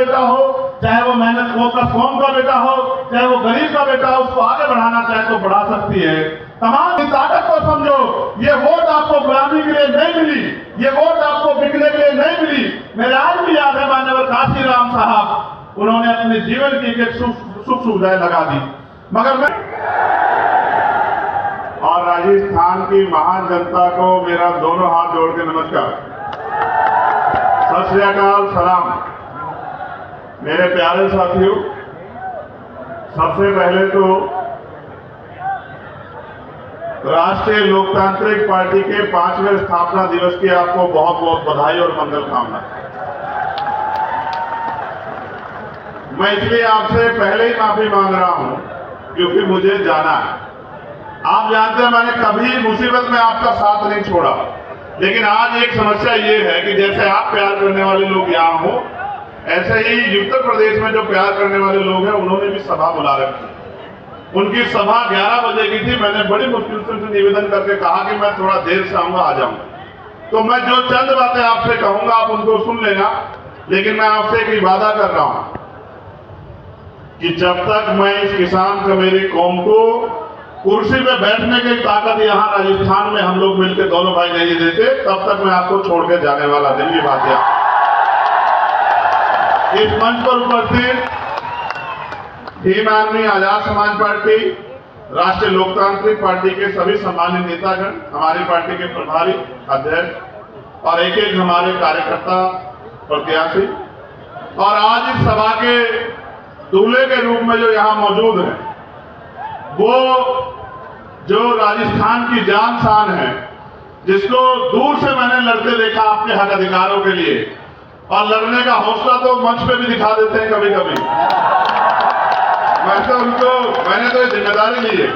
बेटा हो, चाहे वो मेहनत कौम का बेटा हो, चाहे वो गरीब का बेटा हो, उसको आगे बढ़ाना चाहे तो बढ़ा सकती है। तमाम की ताकत को समझो। ये वोट आपको गुलामी के लिए नहीं मिली, ये वोट आपको बिकने के लिए नहीं मिली। मेरे आज भी याद है माननीय काशीराम साहब, उन्होंने अपने जीवन की एक सुख सुविधाएं लगा दी। मगर मैं और राजस्थान की महान जनता को मेरा दोनों हाथ जोड़ के नमस्कार, सत श्री अकाल, सलाम। मेरे प्यारे साथियों, सबसे पहले तो राष्ट्रीय लोकतांत्रिक पार्टी के 5वें स्थापना दिवस की आपको बहुत बहुत बधाई और मंगल कामना। मैं इसलिए आपसे पहले ही माफी मांग रहा हूं क्योंकि मुझे जाना है। आप जानते हैं मैंने कभी मुसीबत में आपका साथ नहीं छोड़ा, लेकिन आज एक समस्या ये है कि जैसे आप प्यार करने वाले लोग यहाँ हो, ऐसे ही उत्तर प्रदेश में जो प्यार करने वाले लोग हैं उन्होंने भी सभा बुला रखी। उनकी सभा 11 बजे की थी। मैंने बड़ी मुश्किल से निवेदन करके कहा कि मैं थोड़ा देर से आऊंगा, आ जाऊंगा। तो मैं जो चंद बातें आपसे कहूंगा आप उनको सुन लेना, लेकिन मैं आपसे एक वादा कर रहा हूं कि जब तक मैं इस किसान कमेरी कौम को कुर्सी पे बैठने की ताकत यहाँ राजस्थान में हम लोग मिलकर दोनों भाई नहीं देते, तब तक मैं आपको छोड़ के जाने वाला नहीं। ये बात है। इस मंच पर उपस्थित भीम आर्मी, आजाद समाज पार्टी, राष्ट्रीय लोकतांत्रिक पार्टी के सभी सम्मानित नेतागण, हमारी पार्टी के प्रभारी अध्यक्ष और एक एक हमारे कार्यकर्ता प्रत्याशी, और आज इस सभा के दूल्हे के रूप में जो यहाँ मौजूद है, वो जो राजस्थान की जान शान है, जिसको दूर से मैंने लड़ते देखा आपके हक अधिकारों के लिए, और लड़ने का हौसला तो मंच पे भी दिखा देते हैं कभी कभी। मैंने तो ये जिम्मेदारी ली है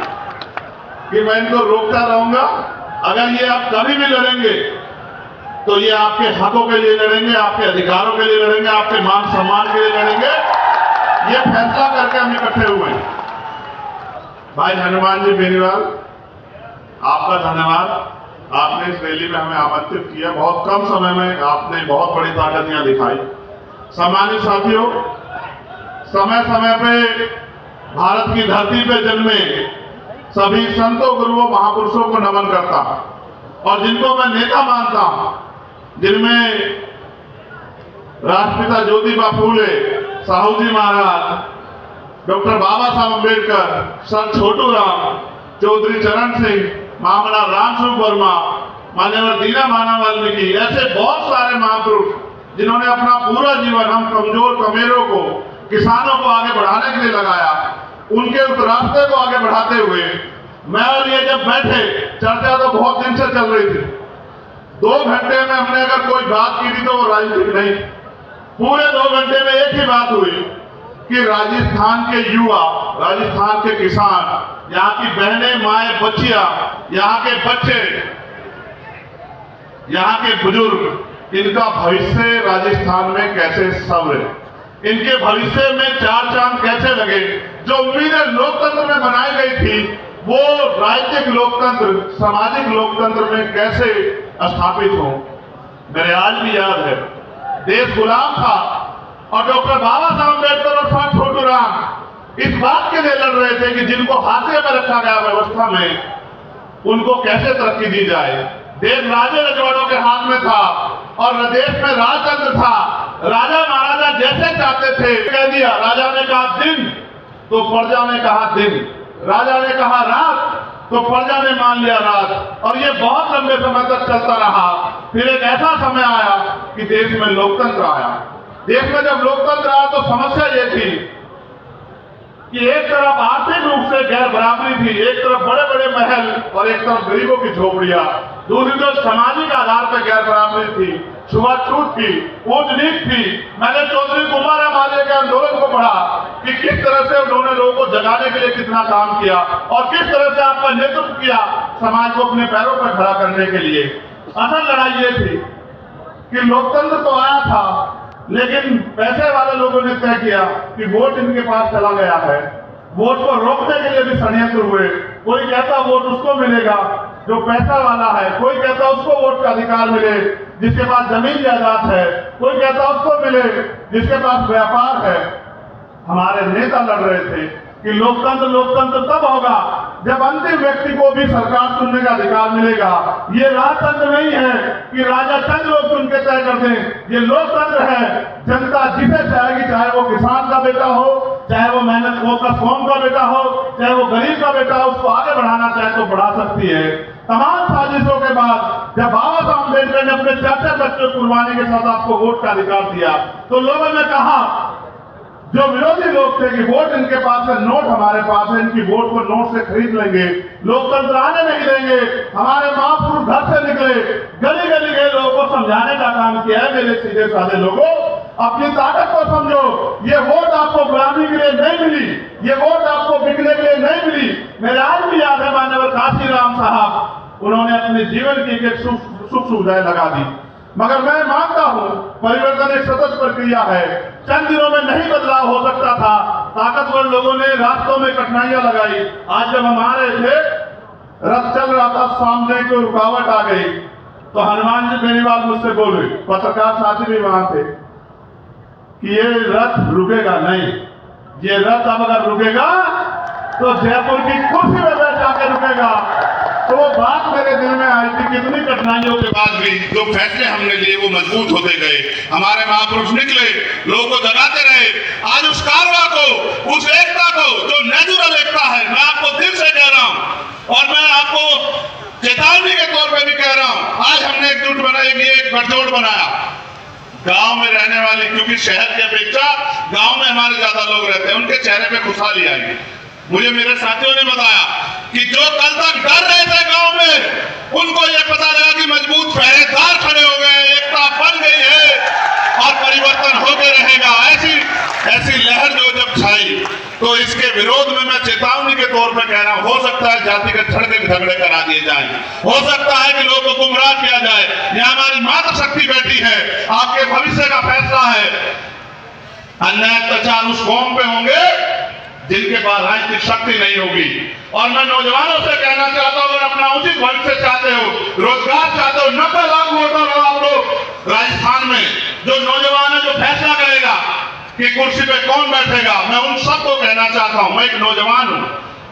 कि मैं इनको रोकता रहूंगा। अगर ये आप कभी भी लड़ेंगे तो ये आपके हकों के लिए लड़ेंगे, आपके अधिकारों के लिए लड़ेंगे, आपके मान सम्मान के लिए लड़ेंगे। ये फैसला करके हम इकट्ठे हुए हैं। भाई हनुमान जी बेनीवाल, आपका धन्यवाद। आपने इस रैली में हमें आमंत्रित किया। बहुत कम समय में आपने बहुत बड़ी ताकत यहाँ दिखाई। सम्मानित साथियों, समय समय पे भारत की धरती पे जन्मे सभी संतों, गुरुओं, महापुरुषों को नमन करता हूं और जिनको मैं नेता मानता हूं, जिनमें राष्ट्रपिता ज्योतिबा फूले, साहू जी महाराज, डॉक्टर बाबा साहब अम्बेडकर, सर छोटू राम, चौधरी चरण सिंह, महामना रामस्वरूप वर्मा, मान्यवर दीना माना वाल्मीकि, ऐसे बहुत सारे महापुरुष जिन्होंने अपना पूरा जीवन हम कमजोर कमेरों को, किसानों को आगे बढ़ाने के लिए लगाया। उनके उस रास्ते को आगे बढ़ाते हुए मैं और ये जब बैठे, चर्चा तो बहुत दिन से चल रही थी। 2 घंटे में हमने अगर कोई बात की थी तो वो राजनीतिक नहीं, पूरे 2 घंटे में एक ही बात हुई कि राजस्थान के युवा, राजस्थान के किसान, यहाँ की बहनें, माएं, बच्चियां, यहाँ के बच्चे, यहाँ के बुजुर्ग, इनका भविष्य राजस्थान में कैसे संवरे, इनके भविष्य में 4 चांद कैसे लगे। जो उम्मीदें लोकतंत्र में बनाई गई थी वो राजनीतिक लोकतंत्र, सामाजिक लोकतंत्र में कैसे स्थापित हो। मेरे आज भी याद है, देश गुलाम था और डॉक्टर बाबा साहब अम्बेडकर और सर छोटू राम इस बात के लिए लड़ रहे थे कि जिनको हाशिए में रखा गया व्यवस्था में, उनको कैसे तरक्की दी जाए। देश राजे रजवाड़ों के हाथ में था और देश में राजतंत्र था। राजा महाराजा जैसे चाहते थे कह दिया। राजा ने कहा दिन तो प्रजा ने कहा दिन, राजा ने कहा रात तो प्रजा ने मान लिया रात, और ये बहुत लंबे समय तक चलता रहा। फिर एक ऐसा समय आया कि देश में लोकतंत्र आया। देश में जब लोकतंत्र आया तो समस्या ये थी कि एक तरफ आर्थिक रूप से गैर बराबरी थी, एक तरफ बड़े बड़े महल और एक तरफ गरीबों की झोपड़ियां, दूसरी तरफ सामाजिक आधार पर गैर बराबरी थी, छुआछूत थी, ऊंच नीच थी। मैंने चौधरी कुमार माले के आंदोलन को पढ़ा कि किस तरह से उन्होंने लोगों को जगाने के लिए कितना काम किया और किस तरह से आपका नेतृत्व किया समाज को अपने पैरों पर खड़ा करने के लिए। असल लड़ाई ये थी कि लोकतंत्र तो आया था, लेकिन पैसे वाले लोगों ने तय किया कि वोट इनके पास चला गया है, वोट को रोकने के लिए भी षड्यंत्र हुए। कोई कहता वोट उसको मिलेगा जो पैसा वाला है, कोई कहता उसको वोट का अधिकार मिले जिसके पास जमीन जायदाद है, कोई कहता उसको मिले जिसके पास व्यापार है। हमारे नेता लड़ रहे थे कि लोकतंत्र लोकतंत्र तब होगा जब अंतिम व्यक्ति को भी सरकार चुनने का अधिकार मिलेगा। ये राजतंत्र नहीं है कि राजा चंद लोग चुन के तय कर दें। ये लोकतंत्र है, जनता जिसे चाहेगी, चाहे वो किसान का बेटा हो, चाहे वो मेहनत फोकस कौम का बेटा हो, चाहे वो गरीब का बेटा हो, उसको आगे बढ़ाना चाहे तो बढ़ा सकती है। तमाम साजिशों के बाद जब बाबा साहब अम्बेडकर ने अपने 4 बच्चों कुर्बानी के साथ आपको वोट का अधिकार दिया, तो लोगों ने कहा, जो विरोधी लोग थे कि वोट इनके पास है, नोट हमारे पास है, इनकी वोट को नोट से खरीद लेंगे, लोकतंत्र आने नहीं देंगे। हमारे महापुरुष घर से निकले, गली गली गए, लोगों को समझाने का काम किया है। मेरे सीधे साधे लोगों, अपनी ताकत को समझो। ये वोट आपको गुलामी के लिए नहीं मिली, ये वोट आपको बिकने के लिए नहीं मिली। मेरे आज भी याद है माननीय काशीराम साहब, उन्होंने अपने जीवन की एक सुख सुविधाएं लगा दी। मगर मैं मानता हूं परिवर्तन एक सतत प्रक्रिया है, चंद दिनों में नहीं बदलाव हो सकता था। ताकतवर लोगों ने रास्तों में कठिनाइयां लगाई। आज जब हम आ रहे थे, रथ चल रहा था, सामने कोई रुकावट आ गई, तो हनुमान जी बेनीवाल मुझसे बोले, पत्रकार साथी भी वहां थे, कि ये रथ रुकेगा नहीं। ये रथ अब अगर रुकेगा तो जयपुर की कुर्सी में बैठ जाकर रुकेगा। तो वो बात मेरे दिल में आई थी, कितनी कठिनाइयों के बाद भी जो फैसले हमने लिए वो मजबूत होते गए। हमारे महापुरुष निकले, लोगों को जगाते रहे। आज उस कारवा को, उस एकता को जो नेचुरल एकता है, मैं आपको दिल से कह रहा हूं और मैं आपको चेतावनी के तौर पर भी कह रहा हूं। आज हमने एकजुट बनाएगी, एक गठजोड़ बनाया गांव में रहने वाले, क्योंकि शहर की अपेक्षा गांव में हमारे ज्यादा लोग रहते हैं, उनके चेहरे पे खुशहाली आएगी। मुझे मेरे साथियों ने बताया कि जो कल तक डर रहे थे गांव में, उनको ये पता लगा कि मजबूत पहरेदार खड़े हो गए, एकता बन गई है और परिवर्तन होते रहेगा। ऐसी लहर जो जब छाई, तो इसके विरोध में मैं चेतावनी के तौर पर कह रहा हूं, हो सकता है जातिगत झगड़े करा दिए जाएं, हो सकता है कि लोगों को गुमराह किया जाए। यह हमारी मातृशक्ति बैठी है, आपके भविष्य का फैसला है। अन्याय अत्याचार उस कौम पे होंगे जिनके पास राजनीतिक शक्ति नहीं होगी। और मैं नौजवानों से कहना चाहता हूं, अगर अपना उचित भविष्य चाहते हो, रोजगार चाहते हो, 90 लाख वोटर हो आप लोग राजस्थान में, जो नौजवान है, जो फैसला करेगा कि कुर्सी पे कौन बैठेगा, मैं उन सबको कहना चाहता हूं। मैं एक नौजवान हूं,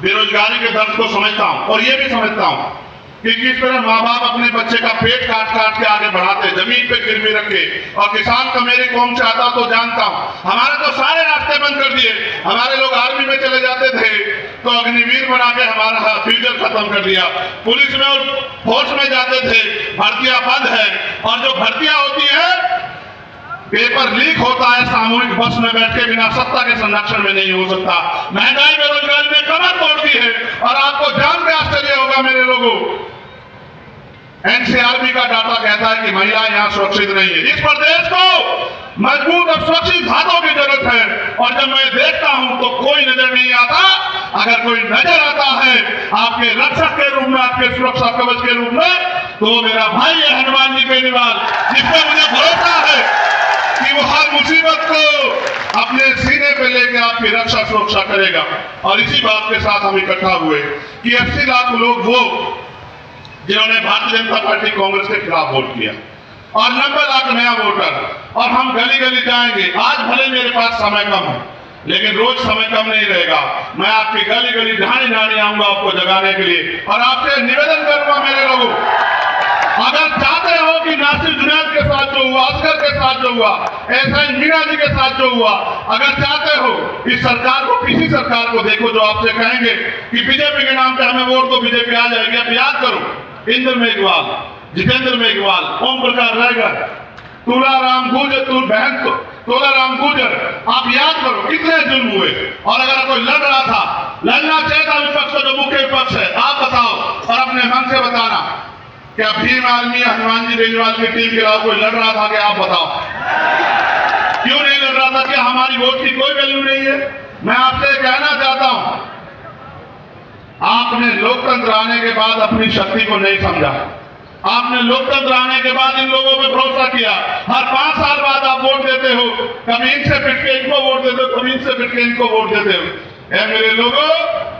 बेरोजगारी के दर्द को समझता हूं और ये भी समझता हूं कि किस तरह माँ बाप अपने बच्चे का पेट काट काट के आगे बढ़ाते, जमीन पे गिरवी रखे। और किसान का मेरी कौम चाहता तो जानता हूं। हमारे तो सारे रास्ते बंद कर दिए। हमारे लोग आर्मी में चले जाते थे तो अग्निवीर बना के हमारा फ्यूचर खत्म कर दिया। पुलिस में और फौज में जाते थे, भर्तियां बंद है। और जो भर्तियां होती है, पेपर लीक होता है, सामूहिक बस में बैठ के बिना सत्ता के संरक्षण में नहीं हो सकता। महंगाई बेरोजगारी ने कमर तोड़ दी है। और आपको जान के आश्चर्य होगा मेरे लोगों, एनसीआरबी का डाटा कहता है कि महिलाएं यहां सुरक्षित नहीं है। इस प्रदेश को मजबूत और सुरक्षित घाटों की जरूरत है। और जब मैं देखता हूं तो कोई नजर नहीं आता। अगर कोई नजर आता है आपके रक्षक के रूप में, आपके सुरक्षा कवच के रूप में, तो मेरा भाई है हनुमान जी बेनीवाल, जिसपे मुझे भरोसा है कि वो हर मुसीबत को अपने सीने पे लेकर आपकी रक्षा सुरक्षा करेगा। और इसी बात के साथ हम इकट्ठा हुए कि 80 लाख लोग वो जिन्होंने भारतीय जनता पार्टी कांग्रेस के खिलाफ वोट किया और 90 लाख नया वोटर। और हम गली गली जाएंगे। आज भले मेरे पास समय कम है, लेकिन रोज समय कम नहीं रहेगा। मैं आपकी गली गली ढाणी ढाणी आऊंगा आपको जगाने के लिए। और आपसे निवेदन करूंगा मेरे लोगों, अगर चाहते हो कि नासिर जुनैद के साथ जो हुआ, असगर के साथ जो हुआ, एसआई मीणा जी के साथ जो हुआ, अगर चाहते हो इस सरकार को, किसी सरकार को देखो जो आपसे कहेंगे कि बीजेपी के नाम पे हमें वोट दो, बीजेपी आ जाएगी। आप याद करो, इंद्र मेघवाल, जितेंद्र मेघवाल, ओम प्रकाश रायगढ़, तुलाराम गुर्जर, तुलाराम गुर्जर, आप याद करो कितने जुल्म हुए। और अगर कोई लड़ रहा था, लड़ना चाहता विपक्ष को, जो मुख्य विपक्ष है, आप बताओ और अपने मन से बताना, क्या भीम आर्मी हनुमान जी बेनीवाल की टीम के अलावा कोई लड़ रहा था? कि आप बताओ क्यों नहीं लड़ रहा था? कि हमारी वोट की कोई वैल्यू नहीं है? मैं आपसे कहना चाहता हूं, आपने लोकतंत्र आने के बाद अपनी शक्ति को नहीं समझा। आपने लोकतंत्र आने के बाद इन लोगों पे भरोसा किया। हर 5 साल बाद आप वोट देते हो, कभी इनसे पिट के इनको वोट देते हो, कभी इनसे पिट के इनको वोट देते हो। मेरे लोगों,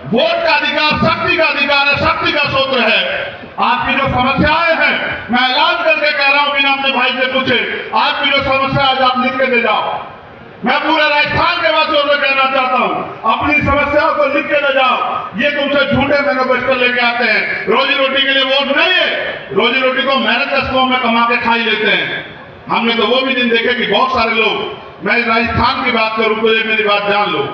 वोट का अधिकार शक्ति का अधिकार है, शक्ति का सूत्र है। आपकी जो समस्याएं हैं, मैं ऐलान करके कह रहा हूं, बिना अपने भाई से पूछे, आपकी जो समस्या आज आप लिख के दे जाओ। मैं पूरे राजस्थान के वासियों से कहना चाहता हूं, अपनी समस्याओं को लिख के ले जाओ। ये तुमसे झूठे मैनिफेस्टो लेके आते हैं। रोजी रोटी के लिए वोट नहीं है, रोजी रोटी को मेहनत कष्टों में कमा के खा ही लेते हैं। हमने तो वो भी दिन देखे कि बहुत सारे लोग, मैं राजस्थान की बात करूं तो ये मेरी बात जान लो,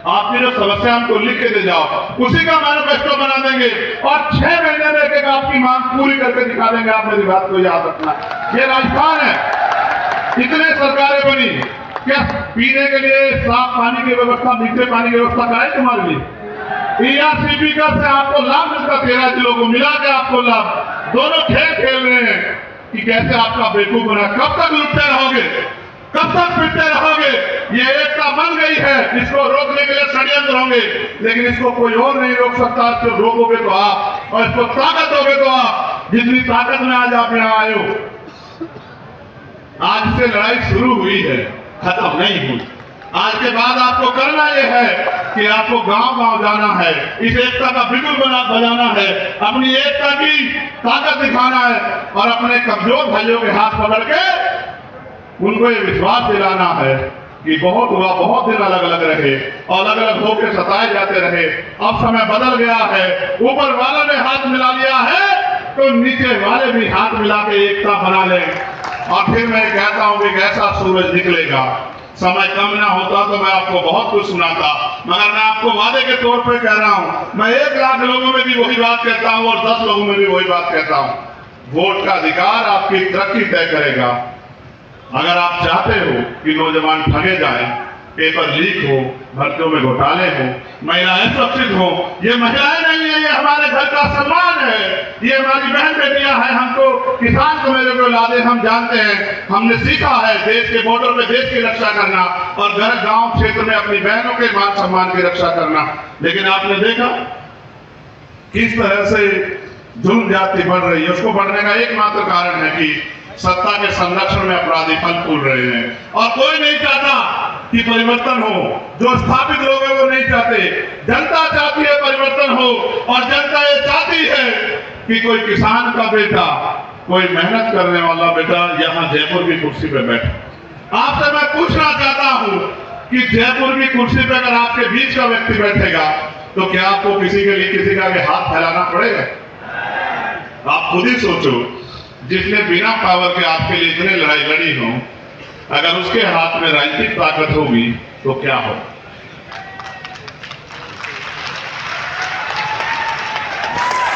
आपकी जो समस्या हमको लिख के दे जाओ, उसी का मैनिफेस्टो बना देंगे और 6 महीने में एक आपकी मांग पूरी करके दिखा देंगे। आप मेरी बात को याद रखना, ये राजस्थान है। इतने सरकारें बनी, क्या पीने के लिए साफ पानी की व्यवस्था, मीठे पानी की व्यवस्था कराई तुम्हारे लिए? ERCP का से आपको लाभ मिलता, 13 जिलों को मिला के आपको लाभ। दोनों खेल रहे हैं कि कैसे आपका बेवकूफ बना। कब तक लुटते रहोगे, कब तक पिटते रहोगे? ये एकता बन गई है, इसको रोकने के लिए षड्यंत्र होंगे, लेकिन इसको कोई और नहीं रोक सकता। इसको रोकोगे तो आप, और इसको ताकत दोगे तो आप। जितनी ताकत में आज आप यहाँ आए हो, आज से लड़ाई शुरू हुई है, खत्म नहीं हुई। आज के बाद आपको करना यह है कि आपको गांव-गांव जाना है, इस एकता का बिगुल बजाना है, अपनी एकता की ताकत दिखाना है और अपने कमजोर भाइयों के हाथ पकड़ के उनको ये विश्वास दिलाना है कि बहुत हुआ, बहुत दिन अलग अलग रहे और अलग अलग होकर सताए जाते रहे। अब समय बदल गया है, ऊपर वाले ने हाथ मिला लिया है तो नीचे वाले भी हाथ मिला के एकता बना लें। और फिर मैं कहता हूं कि कैसा सूरज निकलेगा। समय कम ना होता तो मैं आपको बहुत कुछ सुनाता, मगर मैं आपको वादे के तौर पे कह रहा हूं, मैं 1 लाख लोगों में भी वही बात कहता हूं और 10 लोगों में भी वही बात कहता हूं। वोट का अधिकार आपकी तरक्की तय करेगा। अगर आप चाहते हो कि नौजवान ठगे जाए, पेपर लीक हो, भर्तियों में घोटाले हो, महिलाएं सुरक्षित हो, ये महिलाएं नहीं है, ये हमारे घर का सम्मान है, ये हमारी बहन बेटियां हैं। हमको किसान को मेरे को लादे, हम जानते हैं, हमने सीखा है देश के बॉर्डर पे देश की रक्षा करना और घर गांव क्षेत्र में अपनी बहनों के मान सम्मान की रक्षा करना। लेकिन आपने देखा किस तरह से जुल्म जाति बढ़ रही है। उसको बढ़ने का एकमात्र कारण है कि सत्ता के संरक्षण में अपराधी फल फूल रहे हैं और कोई नहीं चाहता कि परिवर्तन हो। जो स्थापित लोग हैं वो नहीं चाहते, जनता चाहती है परिवर्तन हो और जनता ये चाहती है कि कोई किसान का बेटा, कोई मेहनत करने वाला बेटा यहाँ जयपुर की कुर्सी पे बैठे। आपसे मैं पूछना चाहता हूँ कि जयपुर की कुर्सी पे अगर आपके बीच का व्यक्ति बैठेगा तो क्या आपको किसी के लिए किसी का आगे हाथ फैलाना पड़ेगा? आप खुद ही सोचो, जिसने बिना पावर के आपके लिए इतने लड़ाई लड़ी हो, अगर उसके हाथ में राजनीतिक ताकत होगी तो क्या हो।